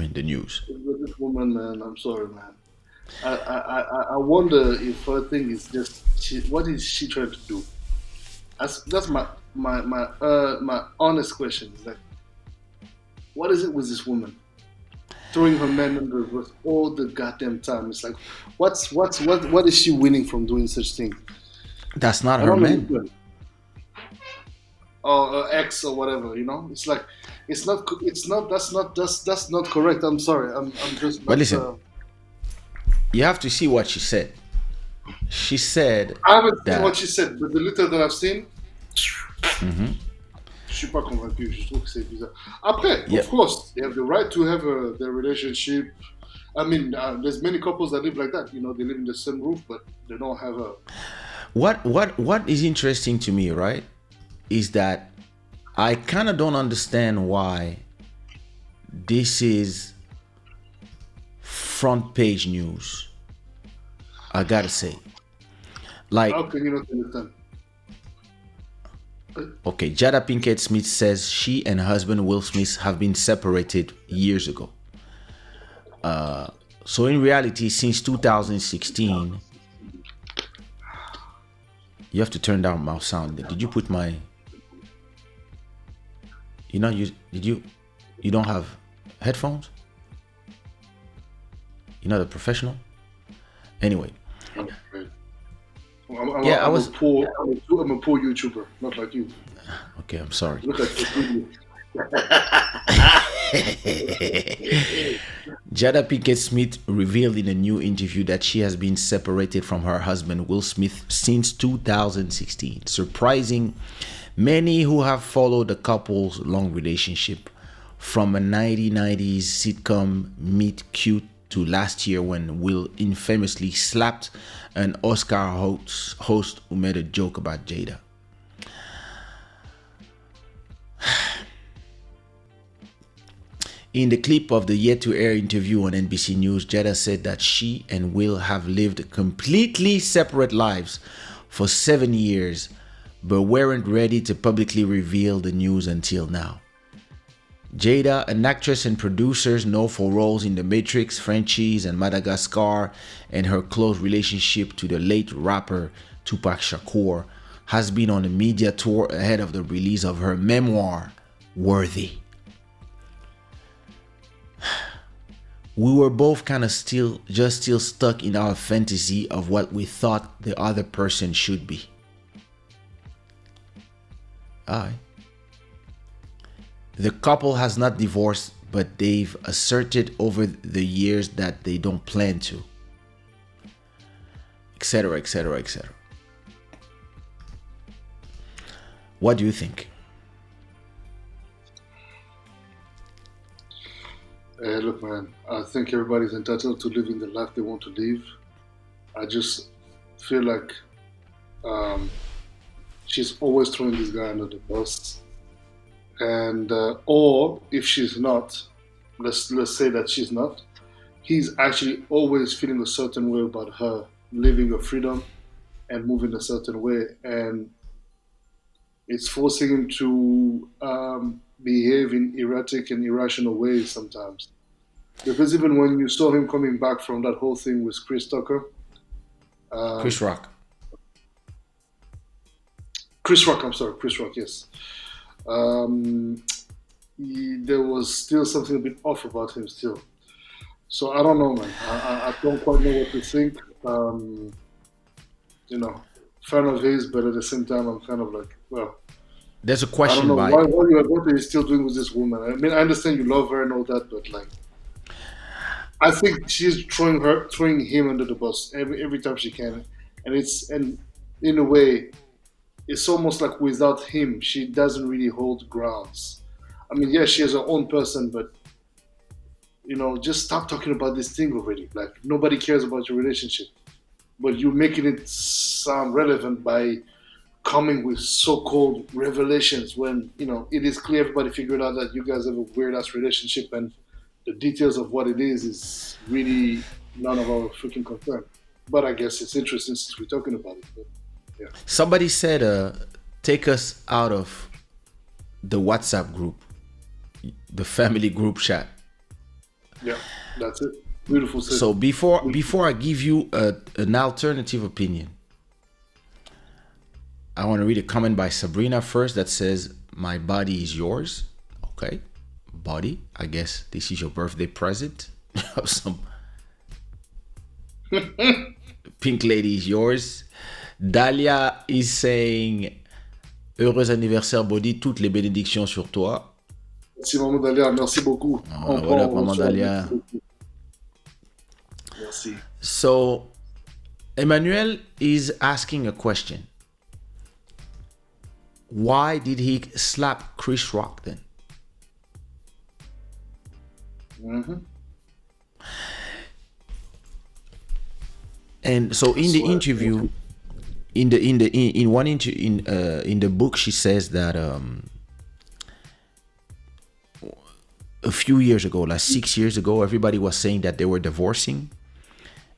mean, the news. With this woman, man, I'm sorry, man. I wonder if her thing is just what is she trying to do? That's my honest question. Is like, what is it with this woman throwing her man under the bus all the goddamn time? It's like, what is she winning from doing such thing? That's not I her don't man. understand. Or X or whatever, it's like that's not correct. I'm sorry. I'm just But not. listen, you have to see what she said. She said I haven't seen what that she said, but the little that I've seen, mhm, je suis pas convaincu. Je trouve que c'est bizarre. Après, yeah. of course, they have the right to have their relationship. I mean, there's many couples that live like that. They live in the same roof, but they don't have a. What is interesting to me, right, is that I kind of don't understand why this is front page news. I gotta say, How like, can you not understand? okay, Jada Pinkett Smith says she and husband Will Smith have been separated years ago. So in reality, since 2016, you have to turn down my sound. Did you put my? You did you? You don't have headphones? You're not a professional. Anyway, Right. I'm yeah, I I'm a was. poor I'm a poor YouTuber, not like you. Okay, I'm sorry. Look at this video. Jada Pinkett Smith revealed in a new interview that she has been separated from her husband Will Smith since 2016, surprising many who have followed the couple's long relationship from a 1990s sitcom Meet Cute to last year when Will infamously slapped an Oscar host who made a joke about Jada. In the clip of the yet to air interview on NBC News, Jada said that she and Will have lived completely separate lives for 7 years, but weren't ready to publicly reveal the news until now. Jada, an actress and producer known for roles in The Matrix, Frenchies, and Madagascar, and her close relationship to the late rapper Tupac Shakur, has been on a media tour ahead of the release of her memoir, Worthy. We were both kind of still stuck in our fantasy of what we thought the other person should be. Aye. The couple has not divorced, but they've asserted over the years that they don't plan to, etc., etc., etc. What do you think? Look, man, I think everybody's entitled to living the life they want to live. I just feel like um, she's always throwing this guy under the bus, and or if she's not, let's say that she's not, he's actually always feeling a certain way about her living her freedom and moving a certain way, and it's forcing him to behave in erratic and irrational ways sometimes. Because even when you saw him coming back from that whole thing with Chris Tucker, Chris um, Rock. Chris Rock, I'm sorry, Chris Rock, yes. Um, there was still something a bit off about him still. So I don't know, man. I don't quite know what to think. You know, fan of his, but at the same time, I'm kind of like, well, There's a I don't question know by. what are you still doing with this woman. I mean, I understand you love her and all that, but like, I think she's throwing him under the bus every time she can, and in a way, it's almost like without him, she doesn't really hold grounds. I mean, yeah, she has her own person, but just stop talking about this thing already. Like nobody cares about your relationship, but you're making it sound relevant by coming with so-called revelations when it is clear everybody figured out that you guys have a weird ass relationship and the details of what it is really none of our freaking concern. But I guess it's interesting since we're talking about it. But yeah, Somebody said, take us out of the WhatsApp group, the family group chat. Yeah, that's it. Beautiful said. So before Beautiful. before I give you an alternative opinion, I want to read a comment by Sabrina first that says, "My body is yours." Okay, body. I guess this is your birthday present. Some pink lady is yours. Dahlia is saying, "Heureux anniversaire, body. Toutes les bénédictions sur toi." Merci, Maman Dalia. Merci beaucoup. On What prend, up, on Maman reçoit. Merci Dahlia? beaucoup. Merci. So Emmanuel is asking a question. Why did he slap Chris Rock then? And so in the Swear. interview, in the book, she says that a few years ago, like 6 years ago, everybody was saying that they were divorcing,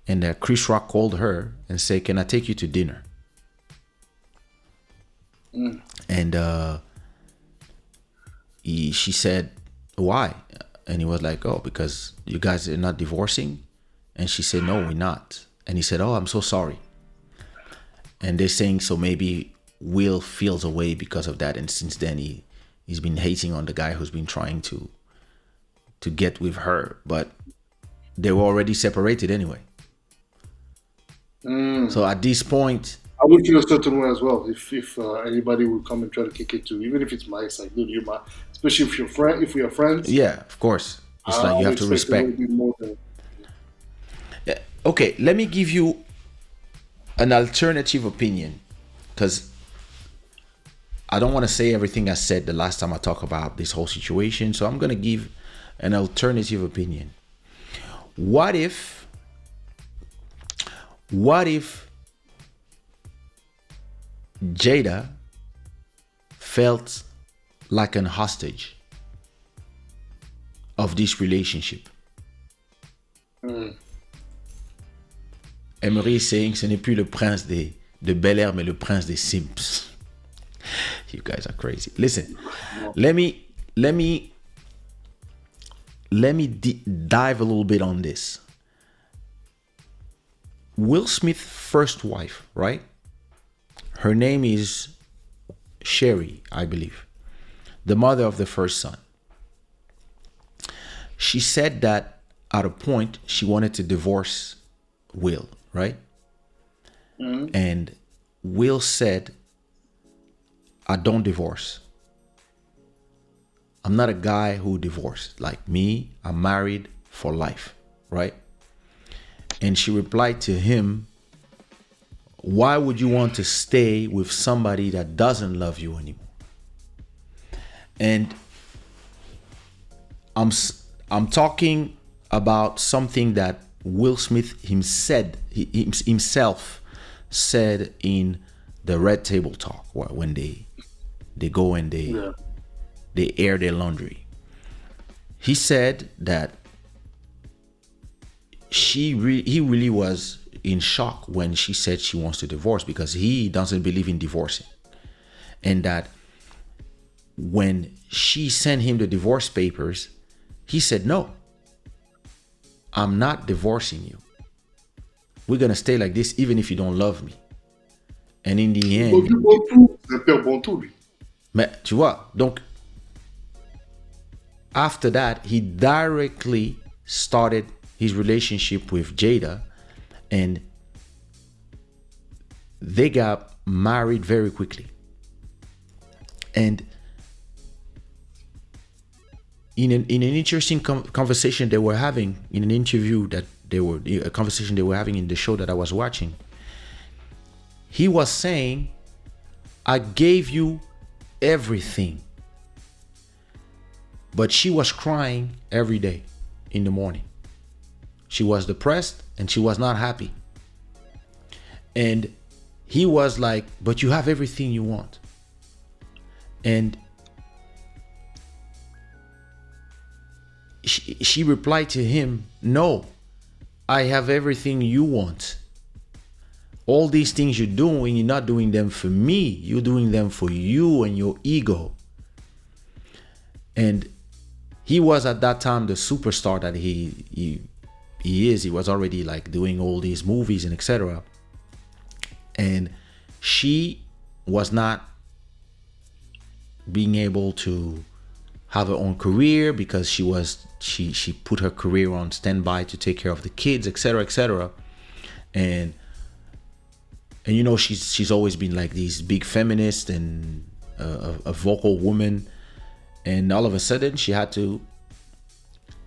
and Chris Rock called her and said, "Can I take you to dinner?" And she said, "Why?" And he was like, "Oh, because you guys are not divorcing." And she said, "No, we're not." And he said, "Oh, I'm so sorry." And they're saying, so maybe Will feels away because of that, and since then he's been hating on the guy who's been trying to get with her, but they were already separated anyway. So at this point, I would feel a certain way as well if anybody would come and try to kick it too, even if it's my side, dude. You're my, especially if you're friend, if we are friends. yeah, of course, it's like you I have to expect a little respect. bit more than. Yeah. Okay, let me give you an alternative opinion, because I don't want to say everything I said the last time I talked about this whole situation. So I'm going to give an alternative opinion. What if Jada felt like an hostage of this relationship? Emery is saying, ce n'est plus le prince de Bel Air, mais le prince des Simps. You guys are crazy. Listen, let me dive a little bit on this. Will Smith's first wife, right? Her name is Sherry, I believe, the mother of the first son. She said that at a point she wanted to divorce Will, right? And Will said, "I don't divorce. I'm not a guy who divorced. Like me, I'm married for life," right? And she replied to him, "Why would you want to stay with somebody that doesn't love you anymore?" And I'm talking about something that Will Smith himself said in the Red Table Talk, when they go and they air their laundry. He said that he really was in shock when she said she wants to divorce, because he doesn't believe in divorcing, and that when she sent him the divorce papers, he said, "No, I'm not divorcing you. We're gonna stay like this even if you don't love me." And in the end, C'est un père bon tout, lui. mais tu vois, donc after that, he directly started his relationship with Jada, and they got married very quickly. And in an interesting conversation they were having, in an interview that a conversation they were having in the show that I was watching, he was saying, "I gave you everything." But she was crying every day in the morning. She was depressed and she was not happy. And he was like, "But you have everything you want." And she replied to him, "No, I have everything you want. All these things you're doing, you're not doing them for me. You're doing them for you and your ego." And he was at that time the superstar that he is. He was already like doing all these movies and etc. And she was not being able to have her own career because she put her career on standby to take care of the kids, etc., etc. And you know, she's always been like these big feminist and a vocal woman, and all of a sudden she had to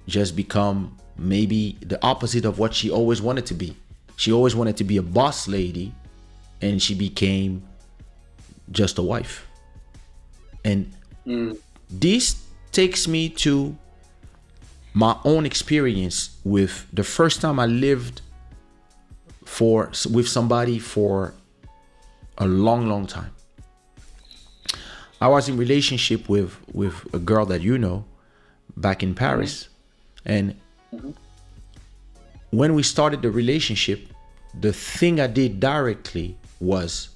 just become maybe the opposite of what she always wanted to be. She always wanted to be a boss lady, and she became just a wife. And this takes me to my own experience with the first time I lived with somebody for a long time. I was in relationship with a girl that you know back in Paris. And when we started the relationship, the thing I did directly was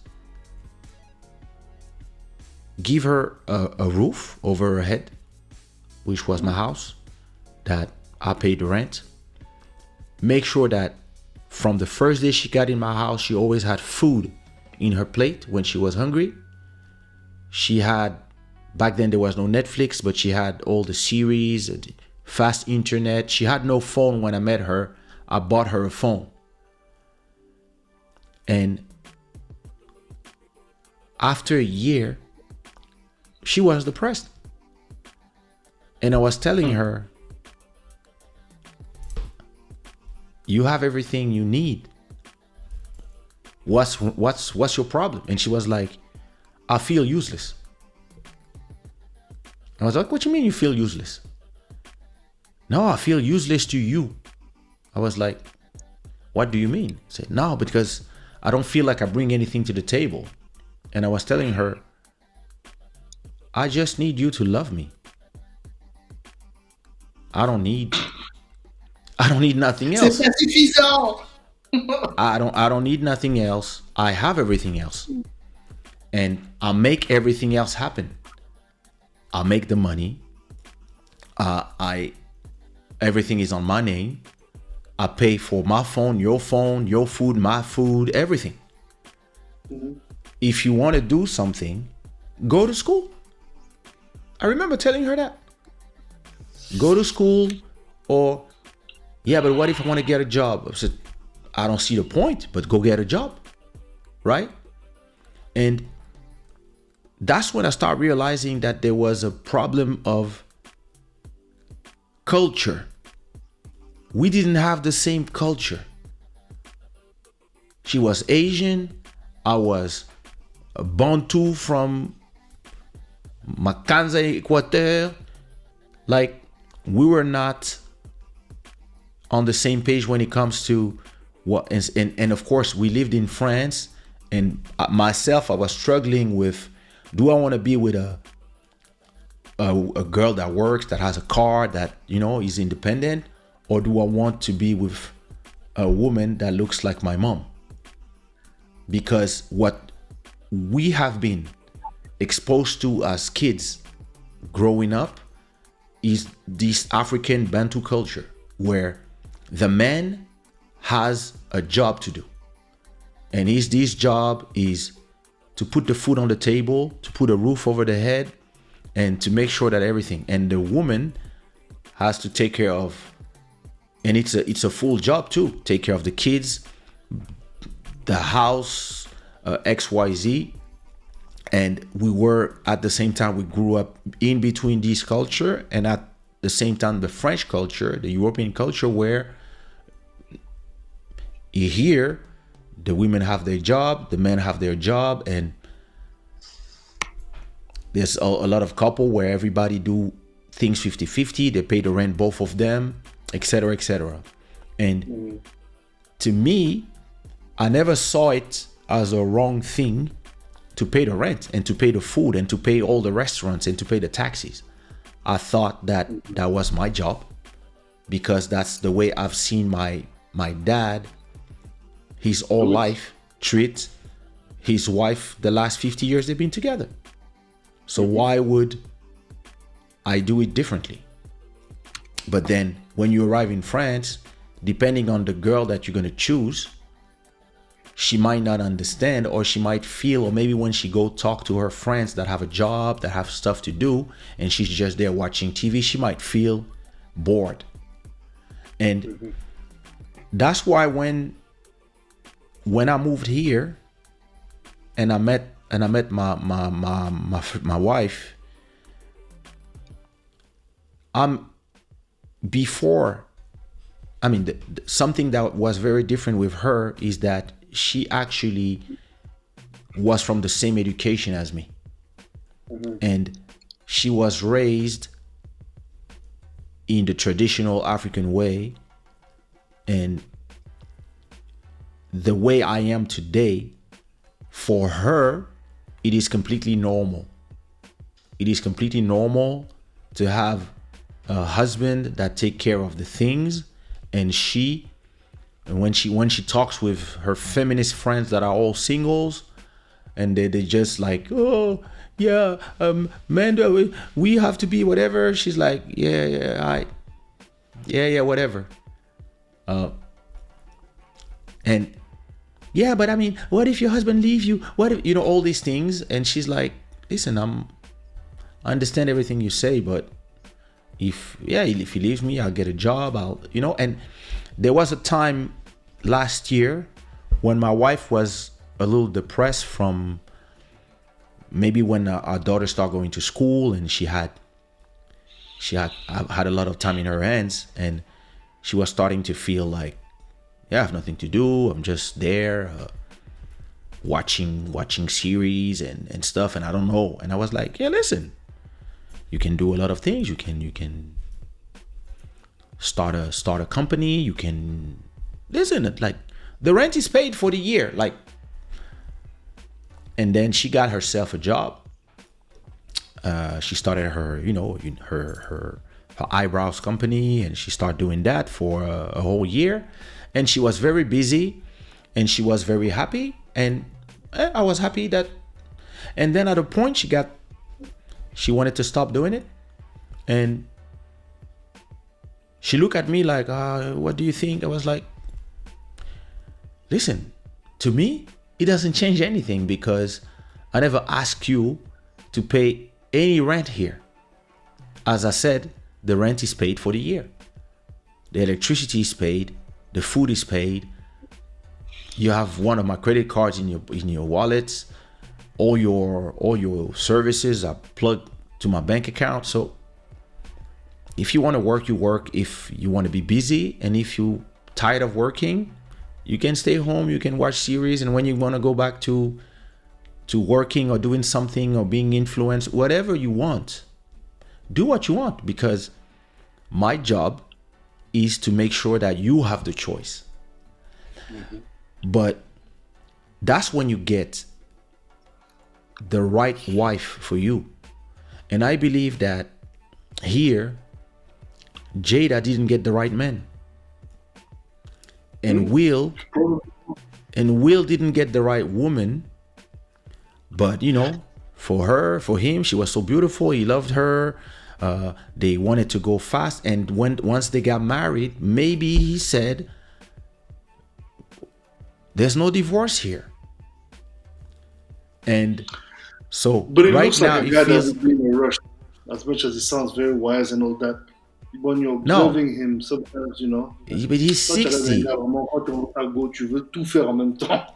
give her a roof over her head, which was my house, that I paid the rent. Make sure that from the first day she got in my house, she always had food in her plate when she was hungry. She had, back then there was no Netflix, but she had all the series, fast internet. She had no phone when I met her. I bought her a phone. And after a year, she was depressed. And I was telling her, you have everything you need. What's your problem? And she was like, I feel useless. I was like, what do you mean you feel useless? No, I feel useless to you. I was like, what do you mean? I said, no, because I don't feel like I bring anything to the table. And I was telling her, I just need you to love me. I don't need nothing else. C'est pas suffisant. I don't need nothing else. I have everything else. And I'll make everything else happen. I'll make the money. Everything is on my name. I pay for my phone, your food, my food, everything. If you want to do something, go to school. I remember telling her that. Go to school, or yeah, but what if I want to get a job? I said, I don't see the point, but go get a job, right? And that's when I started realizing that there was a problem of culture. We didn't have the same culture. She was Asian. I was a Bantu from Makanza, Equateur. Like, we were not on the same page when it comes to what, and of course we lived in France, and myself, I was struggling with, do I want to be with a girl that works, that has a car, that, you know, is independent, or do I want to be with a woman that looks like my mom? Because what we have been exposed to as kids growing up is this African Bantu culture where the man has a job to do. And this job is to put the food on the table, to put a roof over the head, and to make sure that everything. And the woman has to take care of, and it's a full job too, take care of the kids, the house, XYZ. And we were, at the same time, we grew up in between this culture, and at the same time, the French culture, the European culture, where here the women have their job, the men have their job, and there's a lot of couple where everybody do things 50-50, they pay the rent, both of them, etc., etc. And to me, I never saw it as a wrong thing to pay the rent and to pay the food and to pay all the restaurants and to pay the taxis. I thought that was my job, because that's the way I've seen my dad his whole life treat his wife. The last 50 years they've been together. So why would I do it differently? But then when you arrive in France, depending on the girl that you're going to choose, she might not understand, or she might feel, or maybe when she go talk to her friends that have a job, that have stuff to do, and she's just there watching TV, she might feel bored. And that's why when I moved here and I met my wife, before, I mean, something that was very different with her is that she actually was from the same education as me. And she was raised in the traditional African way. And the way I am today, for her, it is completely normal. It is completely normal to have a husband that take care of the things. And when she talks with her feminist friends that are all singles, and they just like, oh yeah, man, we have to be whatever. She's like, yeah, whatever. And yeah, but I mean, what if your husband leaves you? What if, all these things? And she's like, listen, I understand everything you say, but if he leaves me, I'll get a job. And there was a time last year when my wife was a little depressed from maybe when our daughter started going to school, and she had a lot of time in her hands, and she was starting to feel like, I have nothing to do. I'm just there watching series and stuff, and I don't know. And I was like, yeah, listen, you can do a lot of things. You can start a company. You can listen. Like, the rent is paid for the year. Like, and then she got herself a job. She started her her eyebrows company, and she started doing that for a whole year. And she was very busy, and she was very happy, and I was happy that. And then at a point, she wanted to stop doing it, and she looked at me like, what do you think? I was like, listen, to me, it doesn't change anything, because I never asked you to pay any rent here. As I said, the rent is paid for the year. The electricity is paid. The food is paid. You have one of my credit cards in your wallets. All your services are plugged to my bank account. So if you want to work, you work. If you want to be busy, and if you tired of working, you can stay home. You can watch series, and when you want to go back to working or doing something or being influenced, whatever you want, do what you want, because my job is to make sure that you have the choice. But that's when you get the right wife for you. And I believe that here, Jada didn't get the right man. And Will didn't get the right woman. But for him, she was so beautiful. He loved her. They wanted to go fast, and once they got married, maybe he said, there's no divorce here. And so But it right looks now, like a guy that would be in a rush, as much as he sounds very wise and all that. When you're observing him, sometimes, but he's 60. Tu veux tout faire en même temps.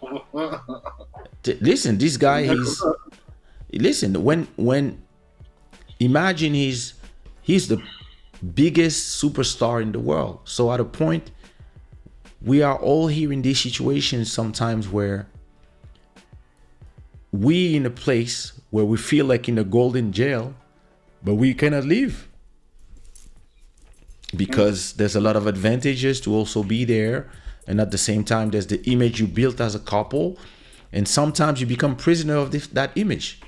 Listen, this guy, when imagine he's the biggest superstar in the world. So at a point, we are all here in these situations sometimes where we in a place where we feel like in a golden jail, but we cannot leave, because there's a lot of advantages to also be there, and at the same time there's the image you built as a couple, and sometimes you become prisoner of that image.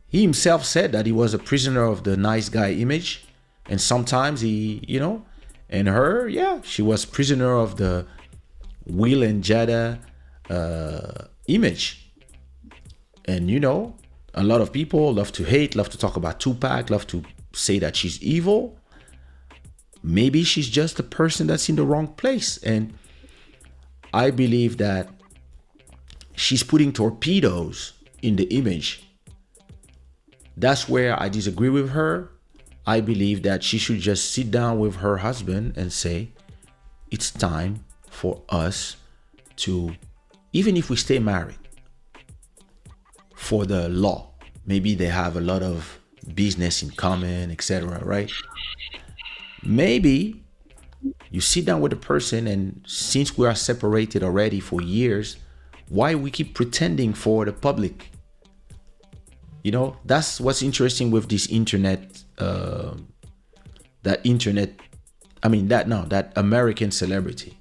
He himself said that he was a prisoner of the nice guy image, and sometimes and her, she was prisoner of the Will and Jada image. And a lot of people love to hate, love to talk about Tupac, love to say that she's evil. maybe she's just a person that's in the wrong place. And I believe that she's putting torpedoes in the image. That's where I disagree with her. I believe that she should just sit down with her husband and say, it's time for us to, even if we stay married, for the law, maybe they have a lot of business in common, etc., right? Maybe you sit down with a person, and since we are separated already for years, why we keep pretending for the public? You know, that's what's interesting with this internet, that internet, I mean, that American celebrity.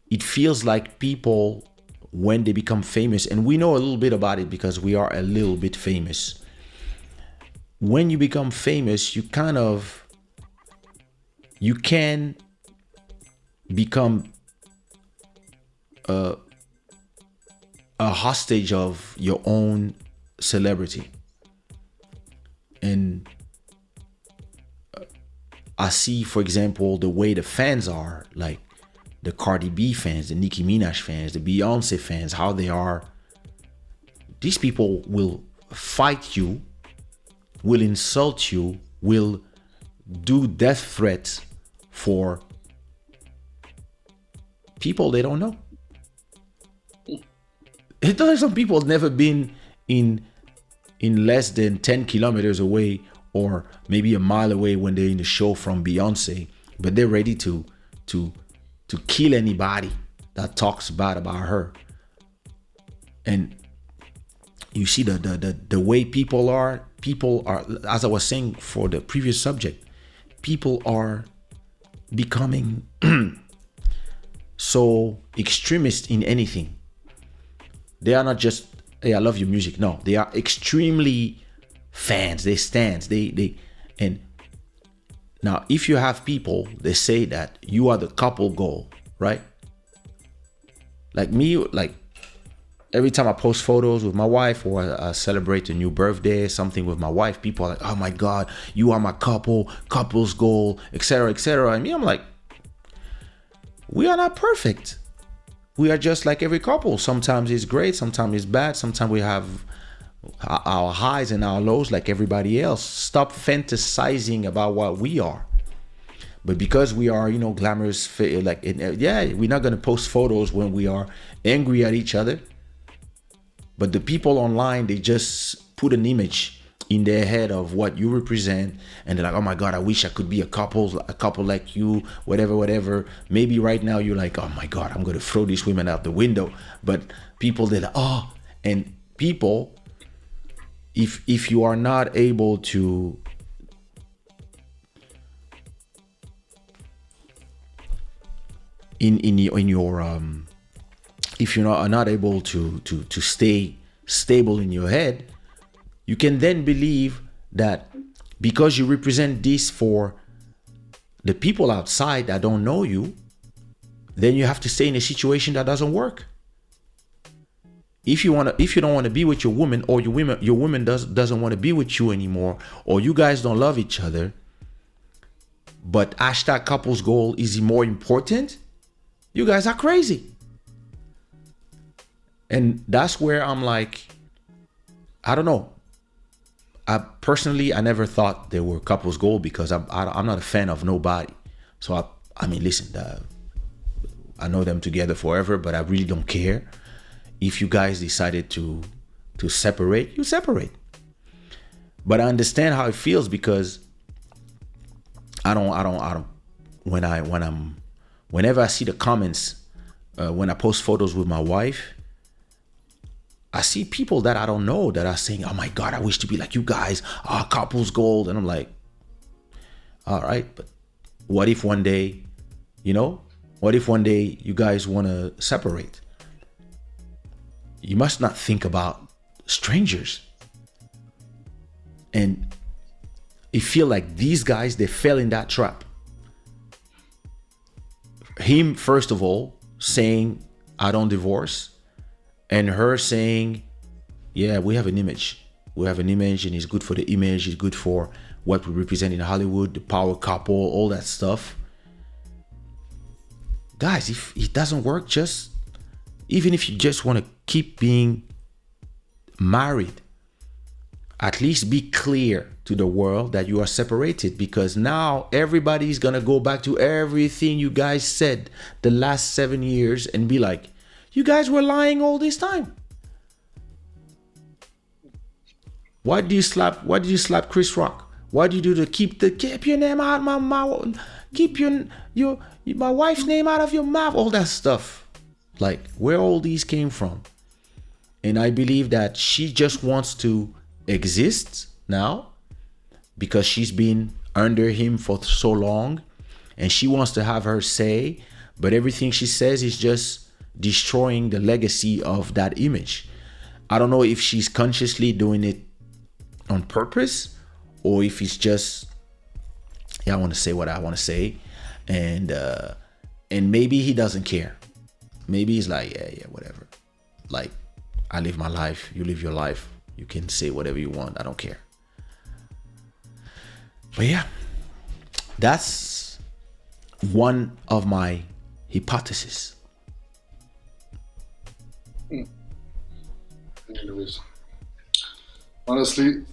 It feels like people, when they become famous, and we know a little bit about it because we are a little bit famous. When you become famous, you can become a hostage of your own celebrity. And I see, for example, the way the fans are, like the Cardi B fans, the Nicki Minaj fans, the Beyonce fans, how they are. These people will fight you, will insult you, will do death threats for people they don't know. It does. Some people have never been in less than 10 kilometers away, or maybe a mile away when they're in the show from Beyonce, but they're ready to kill anybody that talks bad about her. And you see the way people are, as I was saying for the previous subject, people are becoming so extremist in anything. They are not just, hey, I love your music. No, they are extremely fans. They stands. And now, if you have people, they say that you are the couple goal, right? Like me, like every time I post photos with my wife, or I celebrate a new birthday, something with my wife, people are like, oh my God, you are my couple's goal, etc., etc. And me, I'm like, we are not perfect. We are just like every couple. Sometimes it's great, sometimes it's bad, sometimes we have our highs and our lows like everybody else. Stop fantasizing about what we are. But because we are, glamorous, like, we're not gonna post photos when we are angry at each other. But the people online, they just put an image in their head of what you represent, and they're like, oh my God, I wish I could be a couple like you, whatever. Maybe right now you're like, oh my God, I'm gonna throw these women out the window. But people, they're like, and people, if you are not able to if you're not able to stay stable in your head, you can then believe that because you represent this for the people outside that don't know you, then you have to stay in a situation that doesn't work. If you don't want to be with your woman, or your woman doesn't want to be with you anymore, or you guys don't love each other, but hashtag couples goal is more important, you guys are crazy. And that's where I'm like, I don't know. I never thought they were couples goal, because I'm not a fan of nobody. So I mean, listen, I know them together forever, but I really don't care. If you guys decided to separate, you separate. But I understand how it feels, because whenever I see the comments, when I post photos with my wife, I see people that I don't know that are saying, oh my God, I wish to be like you guys, couples gold. And I'm like, all right, but what if one day you guys want to separate? You must not think about strangers. And I feel like these guys, they fell in that trap. Him, first of all, saying, I don't divorce. And her saying, yeah, we have an image. We have an image, and it's good for the image. It's good for what we represent in Hollywood, the power couple, all that stuff. Guys, if it doesn't work, just even if you just want to keep being married, at least be clear to the world that you are separated, because now everybody's gonna go back to everything you guys said the last 7 years and be like, you guys were lying all this time. Why did you slap Chris Rock? Why do you do the keep your name out my mouth, keep your my wife's name out of your mouth, all that stuff? Like, where all these came from? And I believe that she just wants to exist now because she's been under him for so long, and she wants to have her say, but everything she says is just destroying the legacy of that image. I don't know if she's consciously doing it on purpose, or if it's just, yeah, I want to say what I want to say, and maybe he doesn't care. Maybe he's like, yeah, whatever. Like, I live my life, you live your life. You can say whatever you want. I don't care. But yeah, that's one of my hypotheses. Anyways, honestly,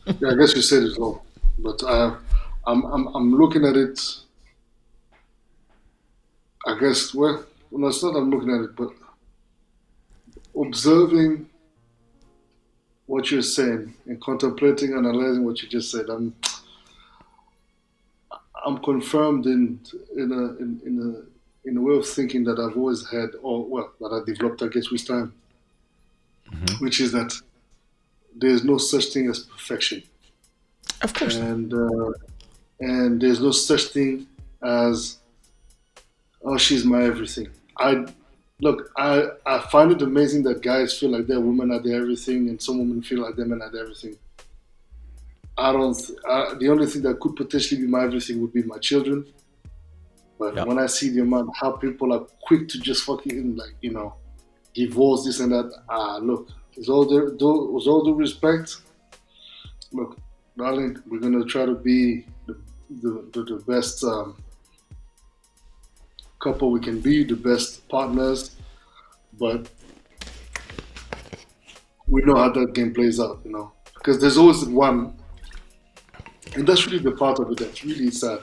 yeah, I guess you said it all, but I'm looking at it. I guess well, it's not I'm looking at it, but observing what you're saying and contemplating, analyzing what you just said. I'm confirmed in a way of thinking that I've always had, or well, that I developed, I guess, with time, which is that there's no such thing as perfection, Of course not. and there's no such thing as, oh, she's my everything. I find it amazing that guys feel like their women are their everything, and some women feel like their men are their everything. I don't. The only thing that could potentially be my everything would be my children. But Yeah. when I see the amount how people are quick to just fucking, like, divorce this and that, look, with all due respect, look, darling, we're gonna try to be the best couple we can be, the best partners, but we know how that game plays out. Because there's always one, and that's really the part of it that's really sad.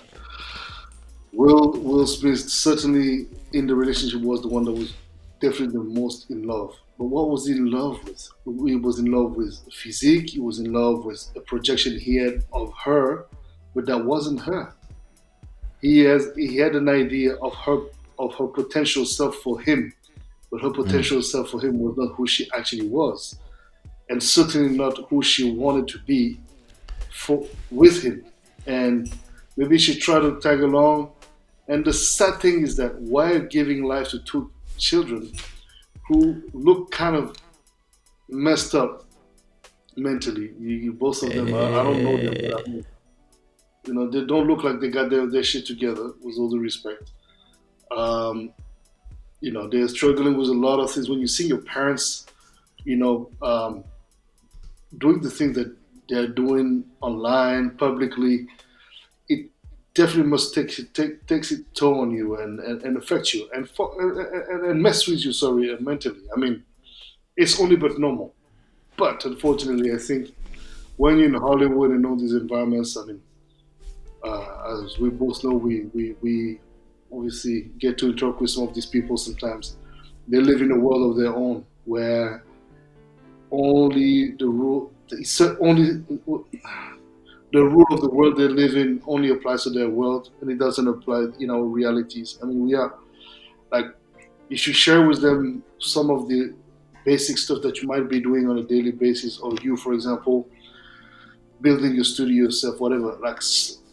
Will Smith certainly in the relationship was the one that was definitely the most in love. But what was he in love with? He was in love with physique. He was in love with a projection he had of her, but that wasn't her. He had an idea of her potential self for him, but her potential self for him was not who she actually was, and certainly not who she wanted to be for with him. And maybe she tried to tag along. And the sad thing is that while giving life to two children who look kind of messed up mentally, both of them are, I don't know them, but they don't look like they got their shit together. With all due respect, they're struggling with a lot of things. When you see your parents, you know, um, doing the things that they're doing online publicly, it definitely must takes its toll on you and affect you and mess with you. Sorry, mentally. I mean, it's only but normal. But unfortunately, I think when you're in Hollywood and all these environments, I mean, as we both know, we obviously get to interact with some of these people sometimes. They live in a world of their own where only the rule, only the rule of the world they live in only applies to their world, and it doesn't apply in our realities. I mean, we are like, you should share with them some of the basic stuff that you might be doing on a daily basis, or you, for example, building your studio yourself, whatever. Like,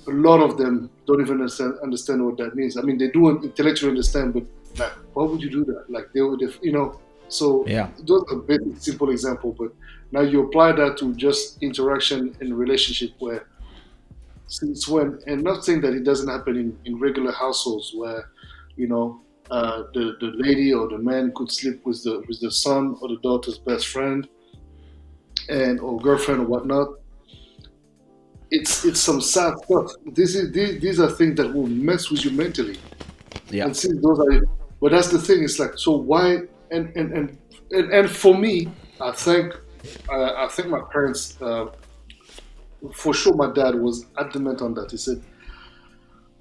a lot of them don't even understand what that means. I mean, they do intellectually understand, but like, why would you do that? Like, they would, So Yeah. those are basic, simple example. But now you apply that to just interaction in relationship, where since when, and not saying that it doesn't happen in regular households where, you know, the lady or the man could sleep with the son or the daughter's best friend and or girlfriend or whatnot. It's some sad stuff. These are things that will mess with you mentally. Yeah. And since those are, but that's the thing. It's like, so why? And for me, I think I think my parents, for sure, my dad was adamant on that. He said,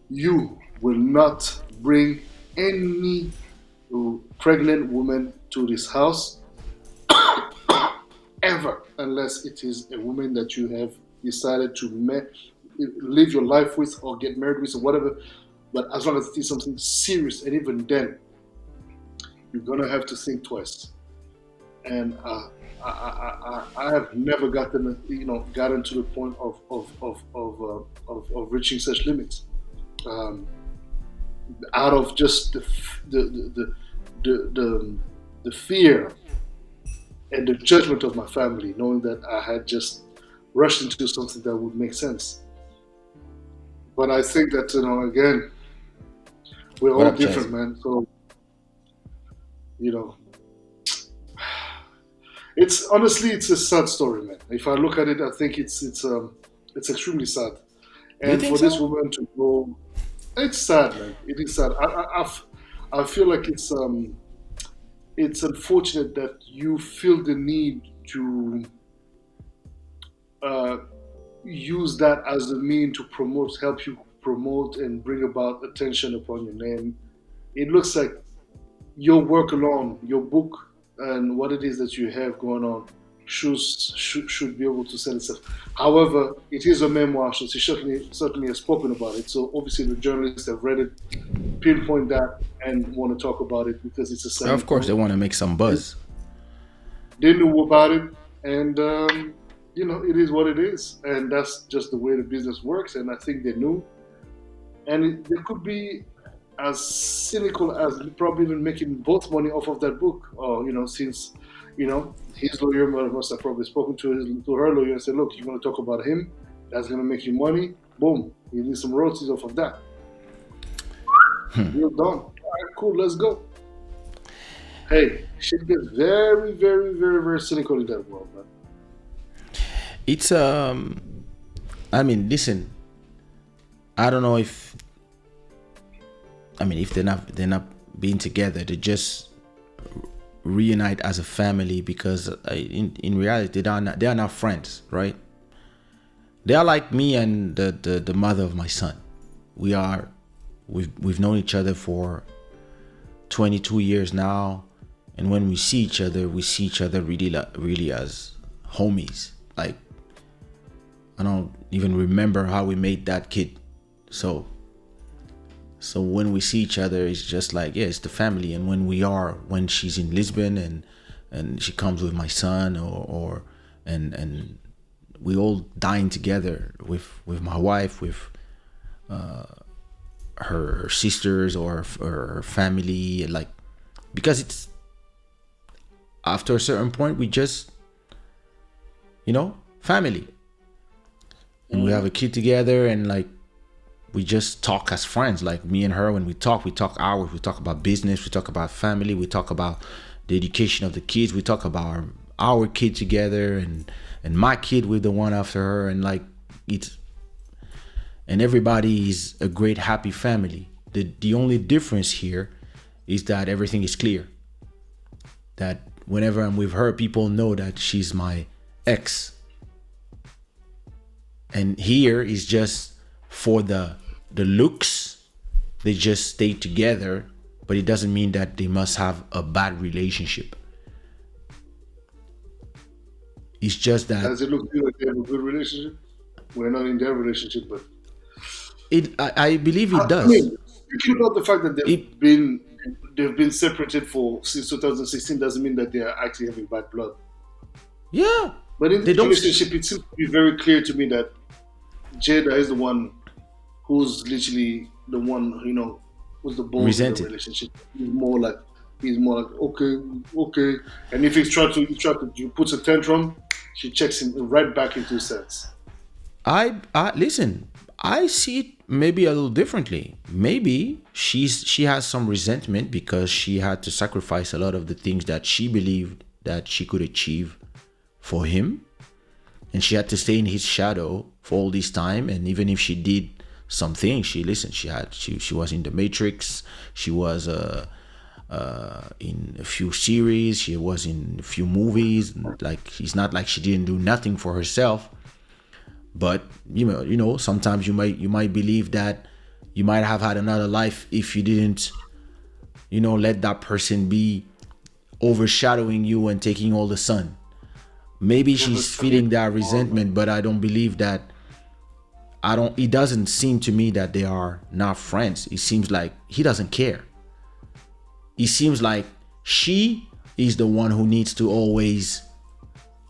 "You will not bring any pregnant woman to this house ever, unless it is a woman that you have decided to live your life with or get married with or whatever. But as long as it is something serious, and even then, you're gonna have to think twice." And I have never gotten to the point of reaching such limits. Um, Out of just the, the, the fear and the judgment of my family, knowing that I had just rushed into something that would make sense. But I think that, again, we're What all up, Chaz? different, man. So, you know, it's honestly it's a sad story, man. If I look at it, I think it's extremely sad. Do you And think for this so? woman to go, it's sad, man. It is sad. I feel like it's unfortunate that you feel the need to uh, use that as a mean to help you promote and bring about attention upon your name. It looks like your work alone, your book, and what it is that you have going on should be able to sell itself. However, it is a memoir, so she certainly has spoken about it. So obviously, the journalists have read it, pinpoint that, and want to talk about it because it's a selling Of course, they point. want to make some And buzz. they knew about it, and it is what it is, and that's just the way the business works. And I think they knew, and they could be as cynical as probably even making both money off of that book. Or since his lawyer must have probably spoken to her lawyer and said, "Look, you want to talk about him? That's going to make you money. Boom, you need some royalties off of that. Deal done. All right, cool. Let's go." Hey, shit gets very, very, very, very cynical in that world, man. It's I mean, listen, I don't know if if they're not being together, they just reunite as a family because in reality they are not friends, right? They are like me and the mother of my son. We've known each other for 22 years now, and when we see each other really really as homies. Like, I don't even remember how we made that kid. So when we see each other, it's just like, yeah, it's the family. And when she's in Lisbon and she comes with my son, or and we all dine together with my wife, with her sisters or her family, like, because it's after a certain point we just family, and we have a kid together, and like we just talk as friends. Like, me and her, when we talk hours. We talk about business, we talk about family, we talk about the education of the kids, we talk about our kid together, and my kid with the one after her, and like, it's and everybody is a great happy family. The only difference here is that everything is clear, that whenever I'm with her, people know that she's my ex. And here is just for the looks. They just stay together, but it doesn't mean that they must have a bad relationship. It's just that Does it look good like they have a good relationship? We're not in their relationship, but I believe it I does. mean, speaking about the fact that It they've been separated for since 2016 doesn't mean that they are actually having bad blood. Yeah, But in they this don't. relationship, it seems to be very clear to me that Jada is the one who's literally the one who's the balls in the Resented. relationship. He's more like okay, okay, and if he puts a tantrum, she checks him right back into sense. I listen. I see it maybe a little differently. Maybe she has some resentment because she had to sacrifice a lot of the things that she believed that she could achieve for him, and she had to stay in his shadow for all this time. And even if she did something, she listened. She was in the Matrix. She was in a few series. She was in a few movies. Like, it's not like she didn't do nothing for herself. But sometimes you might believe that you might have had another life if you didn't, let that person be overshadowing you and taking all the sun. Maybe Yeah, but she's I mean, feeling that resentment, but I don't believe that. I don't. It doesn't seem to me that they are not friends. It seems like he doesn't care. It seems like she is the one who needs to always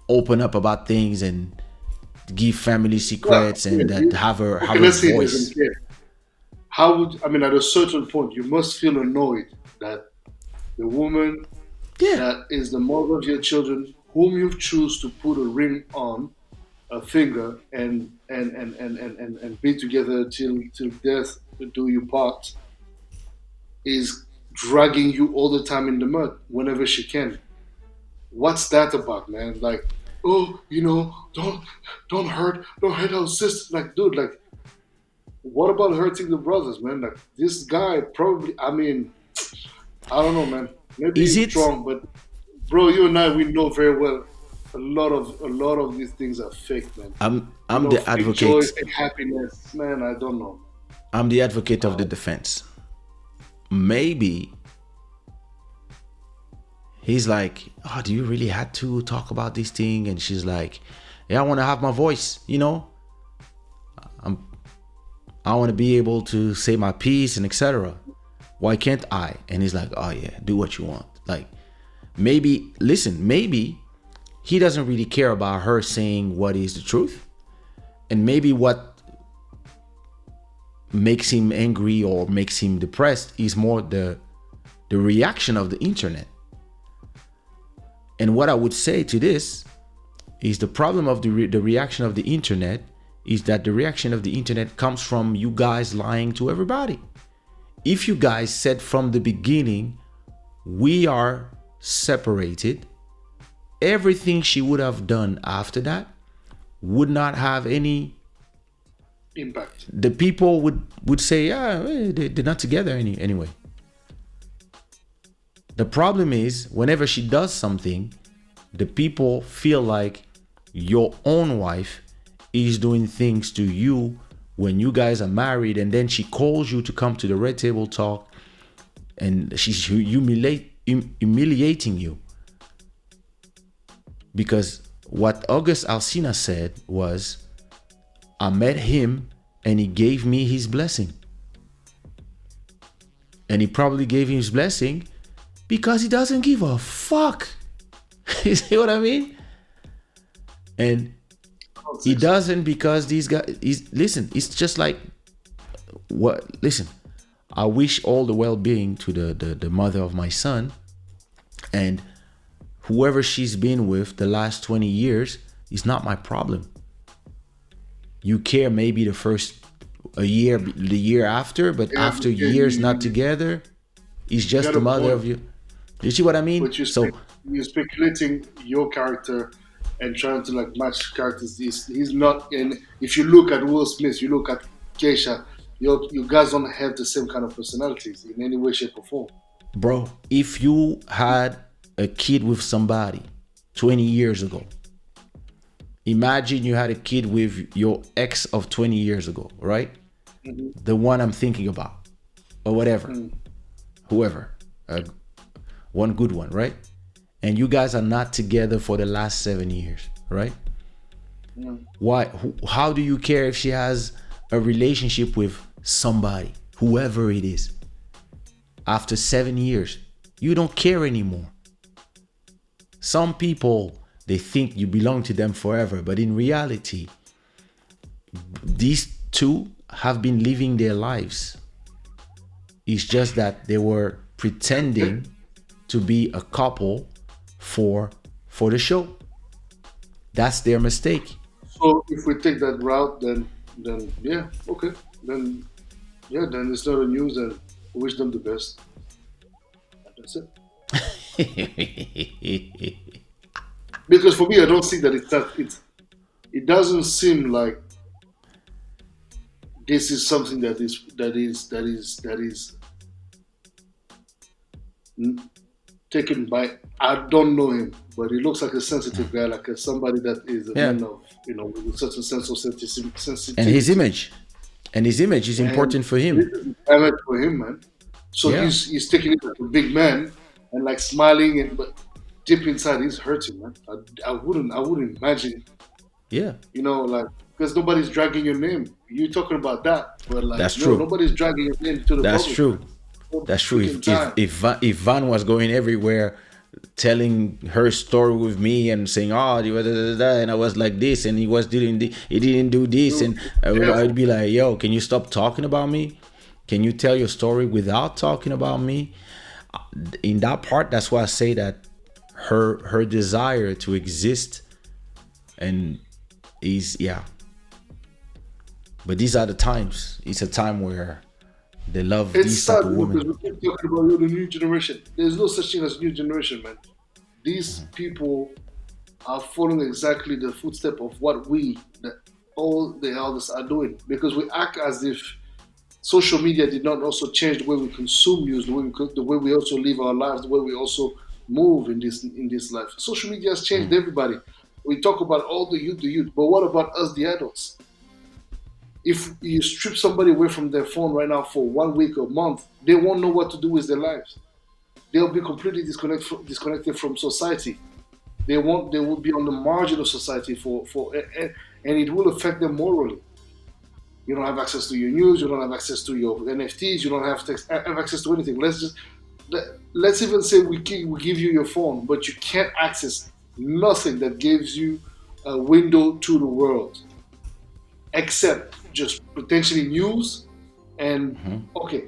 open up about things and give family yeah, secrets yeah, and that have her okay, have a let's say he doesn't voice. care. How would I mean? At a certain point, you must feel annoyed that the woman Yeah. that is the mother of your children, whom you choose to put a ring on a finger and be together till death do you part, is dragging you all the time in the mud whenever she can. What's that about, man? Like, oh, don't hurt our sister. Like, dude, like, what about hurting the brothers, man? Like, this guy probably. I mean, I don't know, man. Maybe Is he's it? strong, but bro, you and I, we know very well a lot of these things are fake, man. I'm the Fake joy, advocate. fake happiness, man. I don't know. I'm the advocate of the Uh, defense. Maybe he's like, oh, do you really have to talk about this thing? And she's like, yeah, I want to have my voice. I'm I want to be able to say my piece and etc. Why can't I? And he's like, oh yeah, do what you want. Like, maybe, listen, maybe he doesn't really care about her saying what is the truth. And maybe what makes him angry or makes him depressed is more the reaction of the internet. And what I would say to this is the problem of the reaction of the internet is that the reaction of the internet comes from you guys lying to everybody. If you guys said from the beginning, we are separated, everything she would have done after that would not have any. Impact. The people would say, yeah, they're not together anyway. The problem is whenever she does something, the people feel like your own wife is doing things to you when you guys are married, and then she calls you to come to the red table talk and she's humiliating you. Because what August Alsina said was, I met him and he gave me his blessing. And he probably gave him his blessing because he doesn't give a fuck. You see what I mean? And he doesn't because these guys, listen, it's just like, what? Listen, I wish all the well-being to the mother of my son, and whoever she's been with the last 20 years is not my problem. You care maybe the year after, but Yeah, after but years not together, it's you just got the a mother point. of you. You see what I mean? But So, you're speculating your character and trying to like match characters. He's not in. If you look at Will Smith, you look at Kaysha, you guys don't have the same kind of personalities in any way, shape, or form. bro, if you had a kid with somebody 20 years ago, imagine you had a kid with your ex of 20 years ago, right? Mm-hmm. The one I'm thinking about, or whatever, Mm. whoever, uh, one good one, right? And you guys are not together for the last 7 years, right? Mm. Why? How do you care if she has a relationship with somebody, whoever it is? After 7 years, you don't care anymore. Some people, they think you belong to them forever, but in reality, these two have been living their lives. It's just that they were pretending to be a couple for the show. That's their mistake. So if we take that route, then then yeah, okay, then yeah, then it's not a news, and wish them the best. And that's it. Because for me, I don't think that it's that. It doesn't seem like this is something that is taken by. I don't know him, but he looks like a sensitive guy, like somebody that is a Yeah. man of with a certain sense of And his sensitivity. image. And his image is And important for this him. is damage for him, man. So Yeah. he's taking it like a big man and like smiling, and but deep inside he's hurting, man. I wouldn't imagine, Yeah. like because nobody's dragging your name. You talking about that, but like That's no, true. nobody's dragging your name to the That's public, man. true. All That's the true. freaking time. If Van was going everywhere, telling her story with me and saying, "Oh, da, da, da, da," and I was like this, and he didn't do this, No, and be I'd careful. be like, "Yo, can you stop talking about me? Can you tell your story without talking about me?" In that part, that's why I say that her desire to exist and is, yeah. But these are the times. It's a time where they love It's these type sad, of because women. we keep talking about the new generation. There's no such thing as new generation, man. These people are following exactly the footstep of what all the elders are doing, because we act as if social media did not also change the way we consume news, the way we also live our lives, the way we also move in this life. Social media has changed everybody. We talk about all the youth, but what about us, the adults? If you strip somebody away from their phone right now for 1 week or a month, they won't know what to do with their lives. They'll be completely disconnected from society. They will be on the margin of society and it will affect them morally. You don't have access to your news. You don't have access to your NFTs. You don't have access to anything. Let's even say we give you your phone, but you can't access nothing that gives you a window to the world, except just potentially news. And okay,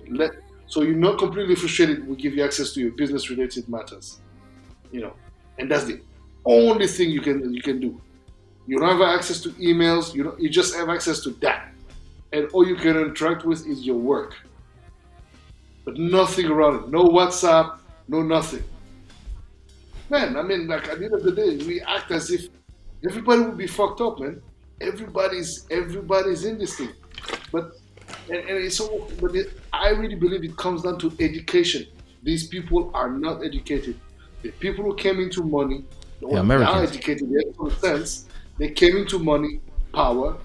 so you're not completely frustrated. We give you access to your business related matters, you know, and that's the only thing you can do. You don't have access to emails. You just have access to that, and all you can interact with is your work, but nothing around it. No WhatsApp, no nothing. Man, I mean, like at the end of the day, we act as if everybody would be fucked up, man. Everybody's in this thing, but and it's so. I really believe it comes down to education. These people are not educated. The people who came into money, The well, they are Americans. educated in some sense. They came into money, power,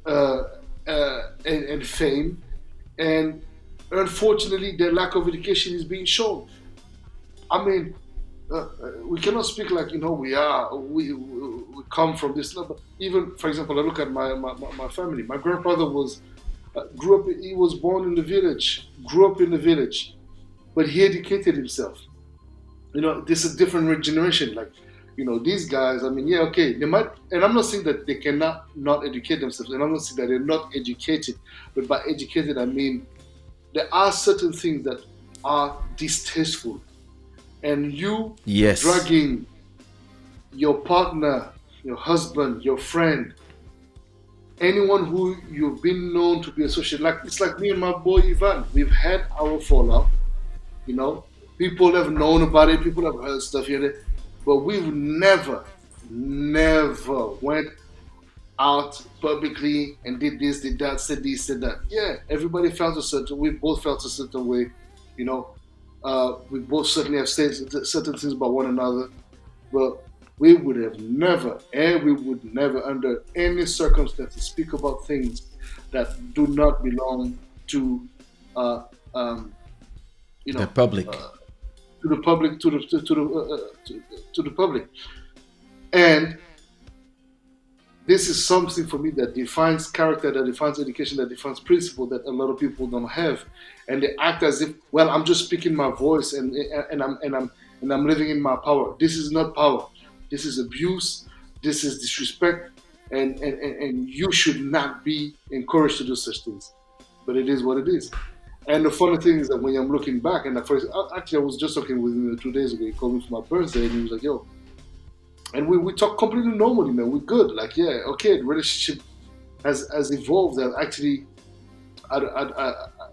uh, and fame, and unfortunately, their lack of education is being shown. I mean, we cannot speak like we come from this level. Even for example, I look at my family. My grandfather was grew up. He was born in the village, grew up in the village, but he educated himself. This is a different generation. Like, these guys. I mean, yeah, okay, they might, and I'm not saying that they cannot not educate themselves, and I'm not saying that they're not educated. But by educated, I mean there are certain things that are distasteful, and you Yes. dragging your partner, your husband, your friend, anyone who you've been known to be associated. Like it's like me and my boy Ivan. We've had our fallout. You know, people have known about it. People have heard stuff here, but we've never went out publicly and did this, did that, said this, said that. Yeah, everybody felt a certain. We both felt a certain way. You know, we both certainly have said certain things about one another, but we would have never, and we would never, under any circumstances, speak about things that do not belong to, uh, um, you The know, public. uh, to the public, to the public. And this is something for me that defines character, that defines education, that defines principle that a lot of people don't have, and they act as if, well, I'm just speaking my voice, and I'm living in my power. This is not power. This is abuse. This is disrespect, and you should not be encouraged to do such things. But it is what it is. And the funny thing is that when I'm looking back, and at first, actually, I was just talking with him 2 days ago. He called me for my birthday, and he was like, "Yo," and we talk completely normally, man. We're good. Like, yeah, okay, the relationship has evolved that actually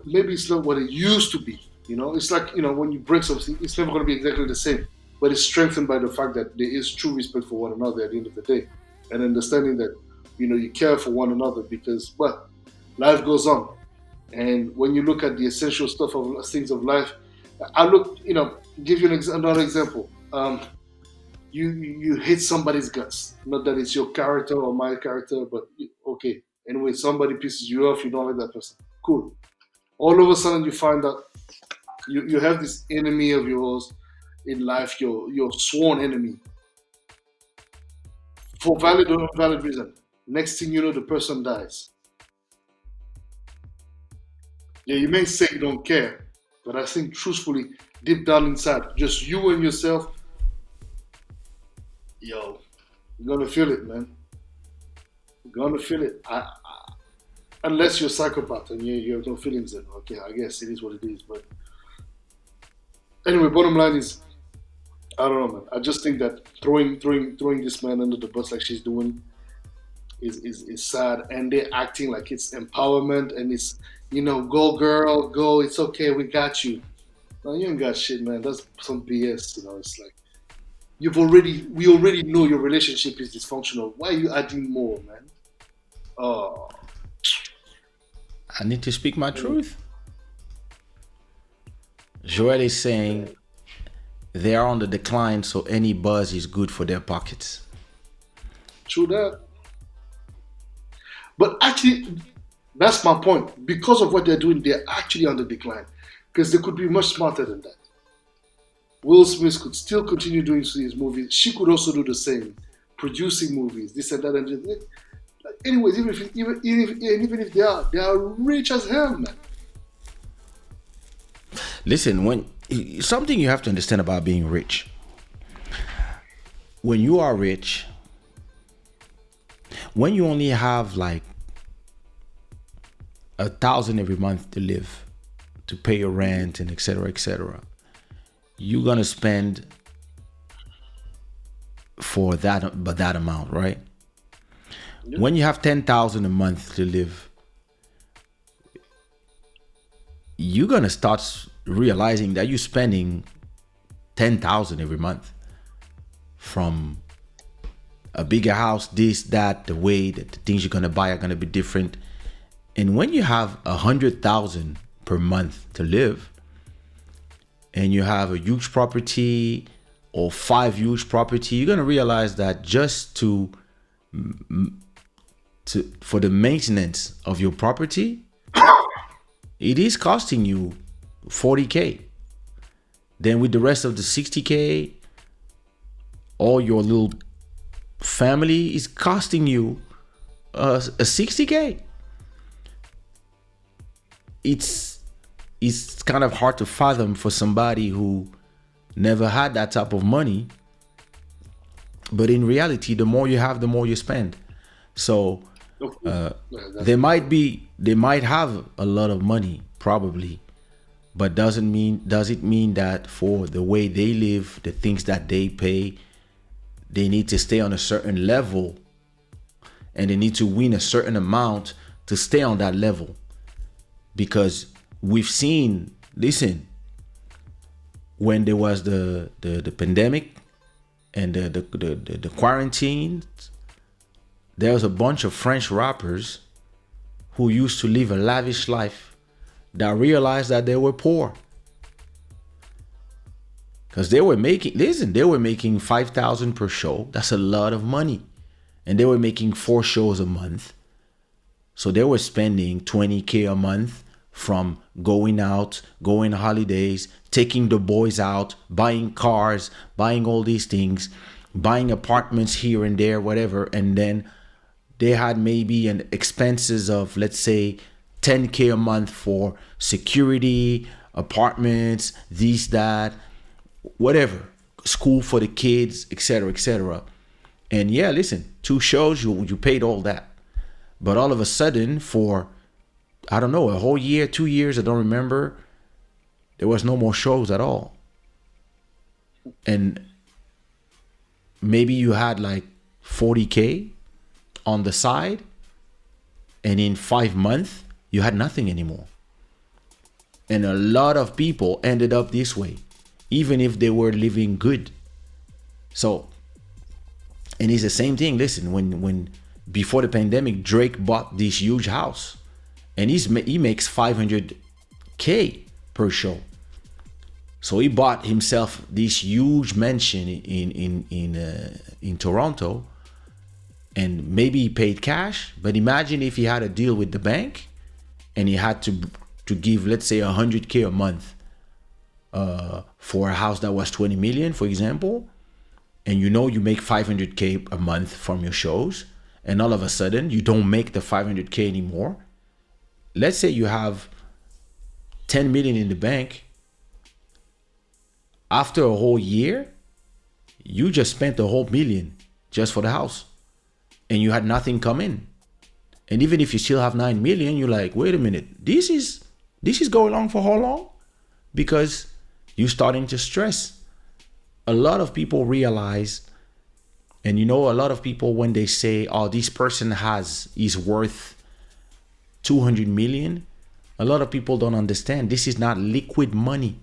maybe it's not what it used to be. It's like when you break something, it's never going to be exactly the same, but it's strengthened by the fact that there is true respect for one another at the end of the day, and understanding that you care for one another because well, life goes on, and when you look at the essential stuff of things of life, I look, give you another example. You hit somebody's guts. Not that it's your character or my character, but okay. Anyway, somebody pisses you off, you don't like that person. Cool. All of a sudden, you find out you have this enemy of yours in life, your sworn enemy, for valid or invalid reason. Next thing you know, the person dies. Yeah, you may say you don't care, but I think truthfully, deep down inside, just you and yourself, yo, you're gonna feel it, man. You're gonna feel it. Unless you're a psychopath and you have no feelings, then okay, I guess it is what it is. But anyway, bottom line is, I don't know, man. I just think that throwing this man under the bus like she's doing is sad, and they're acting like it's empowerment and it's go girl, go. It's okay, we got you. No, you ain't got shit, man. That's some BS. It's like we already know your relationship is dysfunctional. Why are you adding more, man? Oh, I need to speak my truth. Joel is saying they are on the decline, so any buzz is good for their pockets. true that. But actually, that's my point. Because of what they're doing, they're actually on the decline. Because they could be much smarter than that. Will Smith could still continue doing his movies. She could also do the same, producing movies, this and that. And anyways, even if they are rich as hell, man. Listen, when something you have to understand about being rich. When you are rich, when you only have like 1,000 every month to live, to pay your rent and etc., you're gonna spend for that amount, right? Yeah. When you have 10,000 a month to live, you're gonna start realizing that you're spending 10,000 every month from a bigger house, this, that, the way that the things you're gonna buy are gonna be different. And when you have 100,000 per month to live, and you have a huge property or 5 huge property, you're gonna realize that just for the maintenance of your property, it is costing you 40K. Then with the rest of the 60K, all your little family is costing you a 60K. It's kind of hard to fathom for somebody who never had that type of money. But in reality, the more you have, the more you spend. So they might have a lot of money probably, but does it mean that for the way they live, the things that they pay, they need to stay on a certain level, and they need to win a certain amount to stay on that level? Because we've seen, listen, when there was the pandemic and the quarantine, there was a bunch of French rappers who used to live a lavish life that realized that they were poor. Because they were making 5,000 per show. That's a lot of money. And they were making 4 shows a month. So they were spending 20K a month from going out, going holidays, taking the boys out, buying cars, buying all these things, buying apartments here and there, whatever. And then they had maybe an expenses of, let's say, 10K a month for security, apartments, this, that, whatever, school for the kids, etc. And yeah, listen, 2 shows, you paid all that. But all of a sudden, for, I don't know, a whole year, 2 years, I don't remember, there was no more shows at all. And maybe you had like 40K on the side, and in 5 months you had nothing anymore. And a lot of people ended up this way, even if they were living good. So, and it's the same thing. Listen, when before the pandemic, Drake bought this huge house, and he makes 500K per show. So he bought himself this huge mansion in Toronto, and maybe he paid cash. But imagine if he had a deal with the bank, and he had to give, let's say, 100K a month for a house that was 20 million, for example, and you know you make 500K a month from your shows, and all of a sudden you don't make the 500K anymore. Let's say you have 10 million in the bank. After a whole year, you just spent a whole million just for the house, and you had nothing come in. And even if you still have 9 million, you're like, wait a minute, this is going on for how long? Because you're starting to stress. A lot of people realize, and a lot of people, when they say, oh, this person is worth 200 million, a lot of people don't understand. This is not liquid money.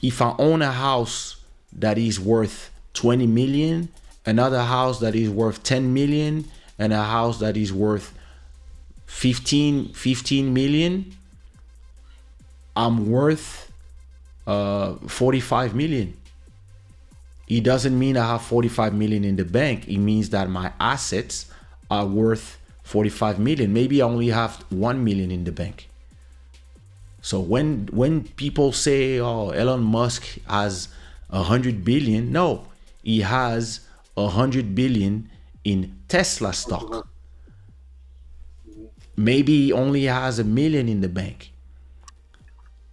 If I own a house that is worth 20 million, another house that is worth 10 million, and a house that is worth 15 million, I'm worth 45 million. It doesn't mean I have 45 million in the bank. It means that my assets are worth 45 million. Maybe I only have 1 million in the bank. So when people say, oh, Elon Musk has 100 billion, no, he has 100 billion in Tesla stock. Maybe he only has 1 million in the bank.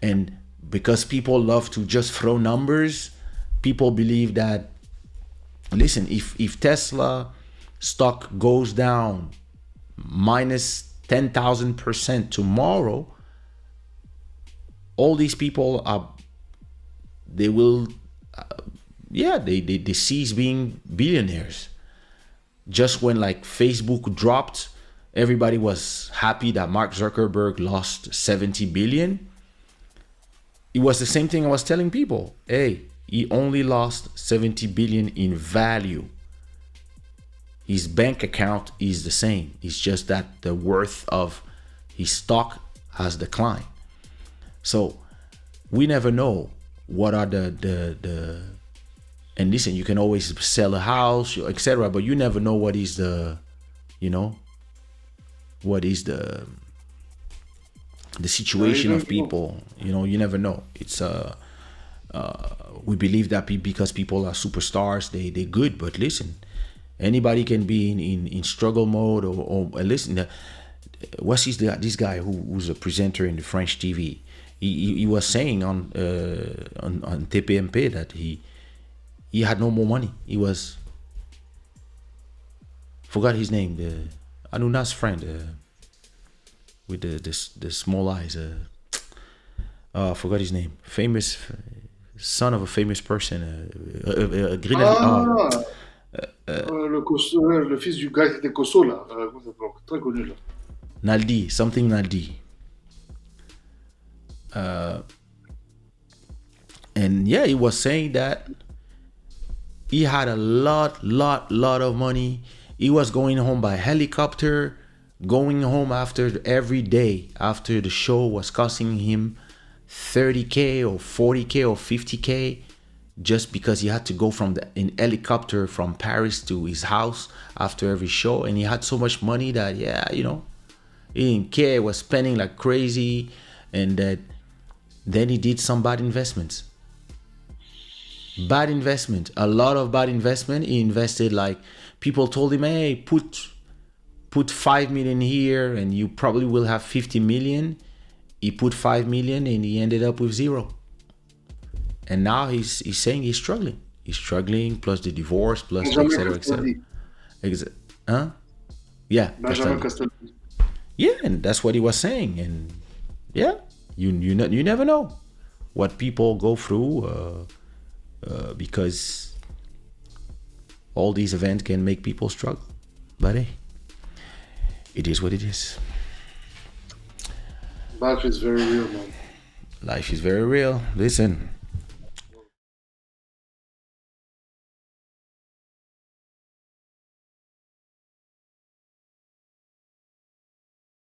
And because people love to just throw numbers, people believe that, listen, if Tesla stock goes down minus 10,000% tomorrow, all these people they cease being billionaires. Just when like Facebook dropped, everybody was happy that Mark Zuckerberg lost 70 billion. It was the same thing I was telling people. Hey, he only lost 70 billion in value. His bank account is the same. It's just that the worth of his stock has declined. So we never know what are the and listen, you can always sell a house, etc., but you never know what is the situation of people. You never know. It's we believe that because people are superstars, they're good, but listen, anybody can be in struggle mode or listen. What's this guy who's a presenter in the French TV? He was saying on TPMP that he had no more money. He was, forgot his name, the Anuna's friend with the small eyes. Forgot his name. Famous son of a famous person. Le fils du gars qui était Kosso, là. Très connu, là. Naldi, something Naldi. And yeah, he was saying that he had a lot of money. He was going home by helicopter, going home after every day after the show was costing him 30K or 40K or 50K, just because he had to go in helicopter from Paris to his house after every show. And he had so much money that, he didn't care. He was spending like crazy. And that then he did some bad investments. A lot of bad investment. He invested, like, people told him, hey, put 5 million here and you probably will have 50 million. He put 5 million and he ended up with 0. And now he's saying he's struggling. He's struggling, plus the divorce, plus etc. Huh? Yeah. Yeah, and that's what he was saying. And yeah, you never know what people go through because all these events can make people struggle. But hey, It is what it is. Life is very real, man. Life is very real. Listen,